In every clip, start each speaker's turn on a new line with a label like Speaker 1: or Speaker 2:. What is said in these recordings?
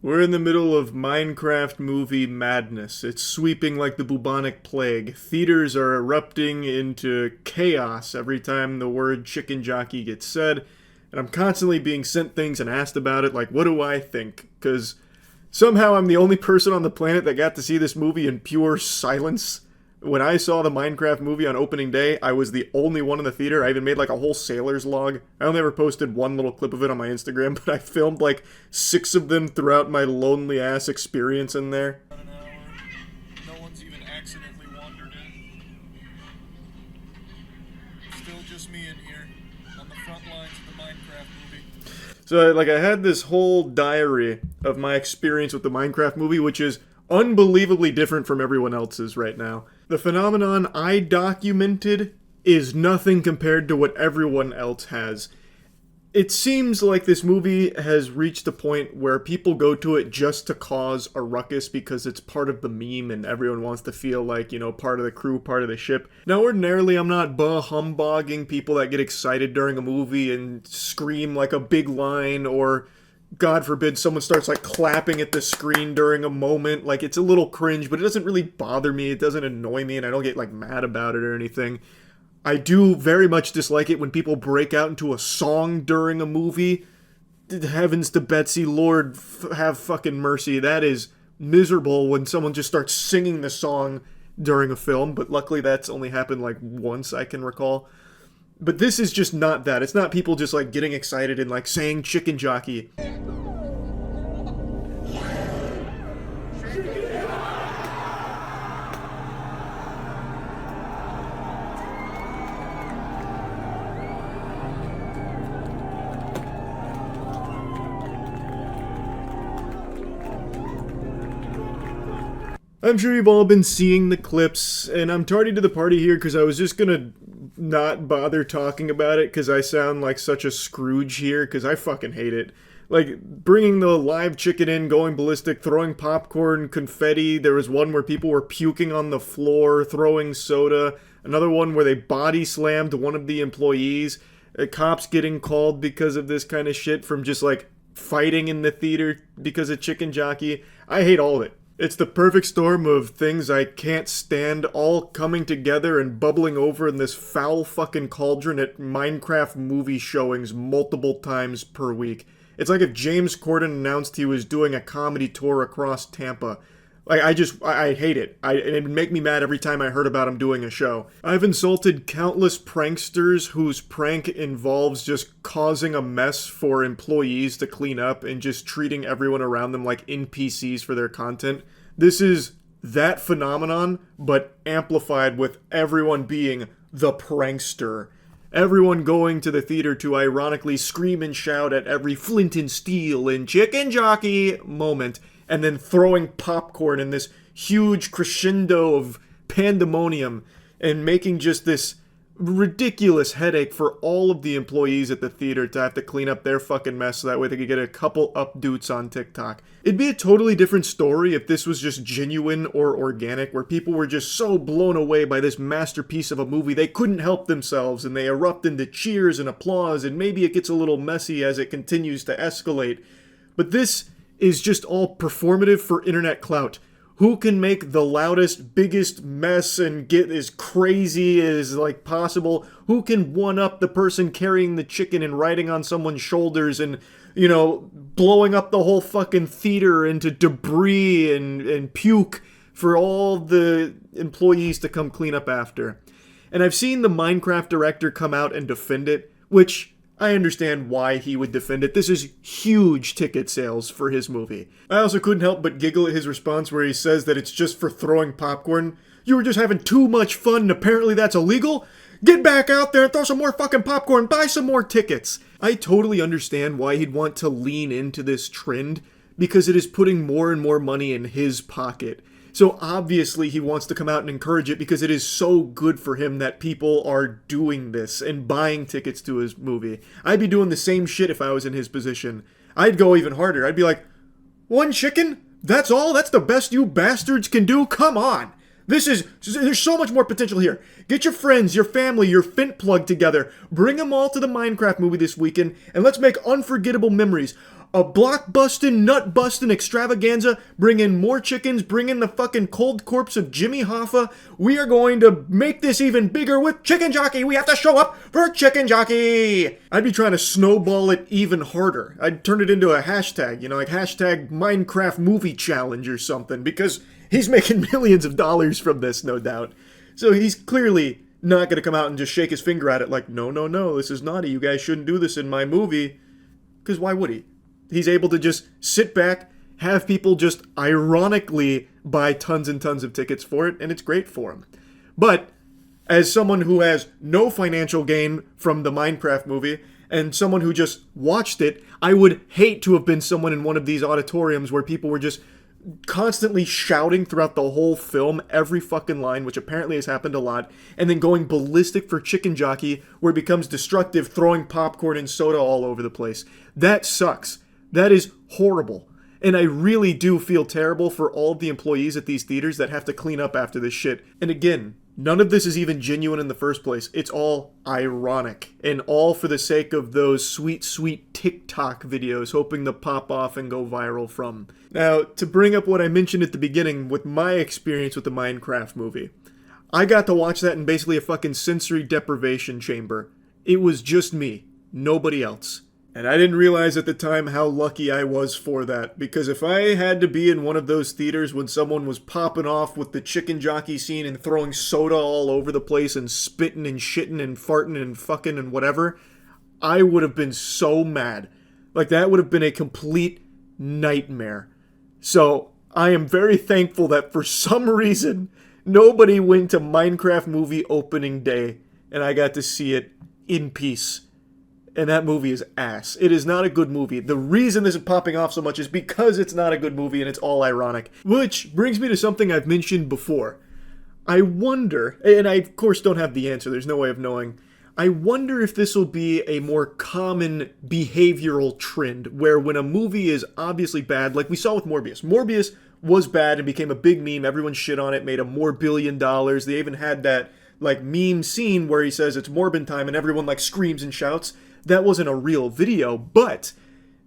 Speaker 1: We're in the middle of Minecraft movie madness. It's sweeping like the bubonic plague. Theaters are erupting into chaos every time the word chicken jockey gets said, and I'm constantly being sent things and asked about it, like, what do I think? Because somehow I'm the only person on the planet that got to see this movie in pure silence. When I saw the Minecraft movie on opening day, I was the only one in the theater. I even made like a whole sailor's log. I only ever posted one little clip of it on my Instagram, but I filmed like 6 of them throughout my lonely ass experience in there.
Speaker 2: An hour. No one's even accidentally wandered in. Still just me in here, on the front lines of the Minecraft movie.
Speaker 1: So like I had this whole diary of my experience with the Minecraft movie, which is unbelievably different from everyone else's right now. The phenomenon I documented is nothing compared to what everyone else has. It seems like this movie has reached a point where people go to it just to cause a ruckus because it's part of the meme and everyone wants to feel like, part of the crew, part of the ship. Now, ordinarily, I'm not humbugging people that get excited during a movie and scream like a big line, or God forbid someone starts like clapping at the screen during a moment. Like, it's a little cringe, but it doesn't really bother me. It doesn't annoy me, and I don't get like mad about it or anything. I do very much dislike it when people break out into a song during a movie. Heavens to Betsy, Lord, have fucking mercy. That is miserable when someone just starts singing the song during a film, but luckily that's only happened like once I can recall. But this is just not that. It's not people just like getting excited and like saying chicken jockey. I'm sure you've all been seeing the clips, and I'm tardy to the party here because I was just gonna not bother talking about it because I sound like such a Scrooge here because I fucking hate it. Like, bringing the live chicken in, going ballistic, throwing popcorn, confetti. There was one where people were puking on the floor, throwing soda. Another one where they body slammed one of the employees. Cops getting called because of this kind of shit from just like fighting in the theater because of chicken jockey. I hate all of it. It's the perfect storm of things I can't stand all coming together and bubbling over in this foul fucking cauldron at Minecraft movie showings multiple times per week. It's like if James Corden announced he was doing a comedy tour across Tampa. Like, I hate it. It would make me mad every time I heard about him doing a show. I've insulted countless pranksters whose prank involves just causing a mess for employees to clean up and just treating everyone around them like NPCs for their content. This is that phenomenon, but amplified with everyone being the prankster. Everyone going to the theater to ironically scream and shout at every flint and steel and chicken jockey moment, and then throwing popcorn in this huge crescendo of pandemonium and making just this ridiculous headache for all of the employees at the theater to have to clean up their fucking mess so that way they could get a couple updoots on TikTok. It'd be a totally different story if this was just genuine or organic, where people were just so blown away by this masterpiece of a movie they couldn't help themselves and they erupt into cheers and applause, and maybe it gets a little messy as it continues to escalate. But this is just all performative for internet clout. Who can make the loudest, biggest mess and get as crazy as like possible? Who can one-up the person carrying the chicken and riding on someone's shoulders and, blowing up the whole fucking theater into debris and puke for all the employees to come clean up after? And I've seen the Minecraft director come out and defend it, which I understand why he would defend it. This is huge ticket sales for his movie. I also couldn't help but giggle at his response where he says that it's just for throwing popcorn. You were just having too much fun and apparently that's illegal? Get back out there and throw some more fucking popcorn, buy some more tickets. I totally understand why he'd want to lean into this trend, because it is putting more and more money in his pocket. So obviously he wants to come out and encourage it because it is so good for him that people are doing this and buying tickets to his movie. I'd be doing the same shit if I was in his position. I'd go even harder. I'd be like, one chicken? That's all? That's the best you bastards can do? Come on! There's so much more potential here. Get your friends, your family, your Fint plug together. Bring them all to the Minecraft movie this weekend, and let's make unforgettable memories. a blockbustin', nut-bustin' extravaganza, bring in more chickens, bring in the fucking cold corpse of Jimmy Hoffa. We are going to make this even bigger with Chicken Jockey. We have to show up for Chicken Jockey. I'd be trying to snowball it even harder. I'd turn it into a hashtag, like hashtag Minecraft Movie Challenge or something, because he's making millions of dollars from this, no doubt. So he's clearly not going to come out and just shake his finger at it like, no, this is naughty. You guys shouldn't do this in my movie. Because why would he? He's able to just sit back, have people just ironically buy tons and tons of tickets for it, and it's great for him. But as someone who has no financial gain from the Minecraft movie, and someone who just watched it, I would hate to have been someone in one of these auditoriums where people were just constantly shouting throughout the whole film every fucking line, which apparently has happened a lot, and then going ballistic for Chicken Jockey where it becomes destructive, throwing popcorn and soda all over the place. That sucks. That is horrible. And I really do feel terrible for all of the employees at these theaters that have to clean up after this shit. And again, none of this is even genuine in the first place. It's all ironic. And all for the sake of those sweet, sweet TikTok videos hoping to pop off and go viral from. Now, to bring up what I mentioned at the beginning with my experience with the Minecraft movie. I got to watch that in basically a fucking sensory deprivation chamber. It was just me. Nobody else. And I didn't realize at the time how lucky I was for that, because if I had to be in one of those theaters when someone was popping off with the Chicken Jockey scene and throwing soda all over the place and spitting and shitting and farting and fucking and whatever, I would have been so mad. Like, that would have been a complete nightmare. So, I am very thankful that for some reason, nobody went to Minecraft movie opening day, and I got to see it in peace. And that movie is ass. It is not a good movie. The reason this is popping off so much is because it's not a good movie and it's all ironic. Which brings me to something I've mentioned before. I wonder, and I of course don't have the answer, there's no way of knowing. I wonder if this will be a more common behavioral trend where when a movie is obviously bad, like we saw with Morbius. Morbius was bad and became a big meme. Everyone shit on it, made a more $1 billion. They even had that like meme scene where he says it's Morbin time and everyone like screams and shouts. That wasn't a real video, but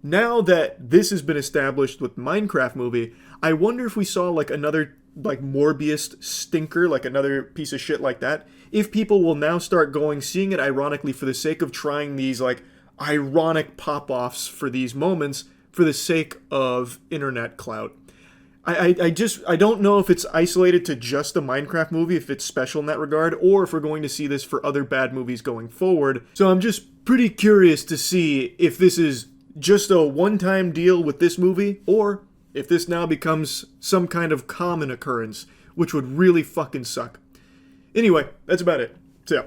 Speaker 1: now that this has been established with Minecraft movie, I wonder if we saw like another like Morbius stinker, like another piece of shit like that, if people will now start seeing it ironically for the sake of trying these like ironic pop-offs for these moments for the sake of internet clout. I don't know if it's isolated to just the Minecraft movie, if it's special in that regard, or if we're going to see this for other bad movies going forward. So I'm just pretty curious to see if this is just a one-time deal with this movie, or if this now becomes some kind of common occurrence, which would really fucking suck. Anyway, that's about it. So yeah.